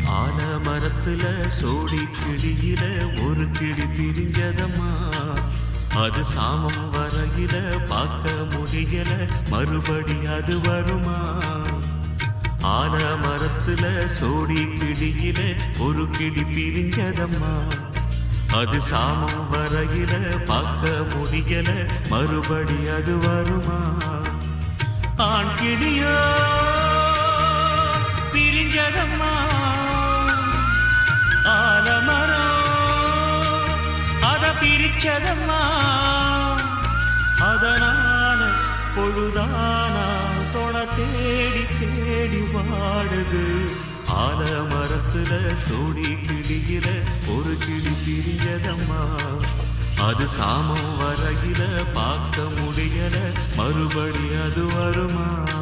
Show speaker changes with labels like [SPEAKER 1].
[SPEAKER 1] ஆலமரத்துல சோடி கிளியில ஒரு கிளி பிரிஞ்சதம்மா. அது சாமம் வரையில பார்க்க முடியல, மறுபடி அது வருமா? ஆலமரத்துல சோடி கிளியில ஒரு கிளி பிரிஞ்சதம்மா. அது சாமம் வரையில பார்க்க முடியல, மறுபடி அது வருமா? ஆண் கிளியோ பிரிஞ்சதம்மா. ஆலமரம் அத பிரிச்சதம்மா. அதனால பொழுதானா தொண தேடி தேடி வாடுது. ஆலமரத்துல சோடி கிளியில ஒரு கிளி பிரிஞ்சதம்மா. அது சாமம் வரையில பார்க்க முடியல, மறுபடி அது வருமா?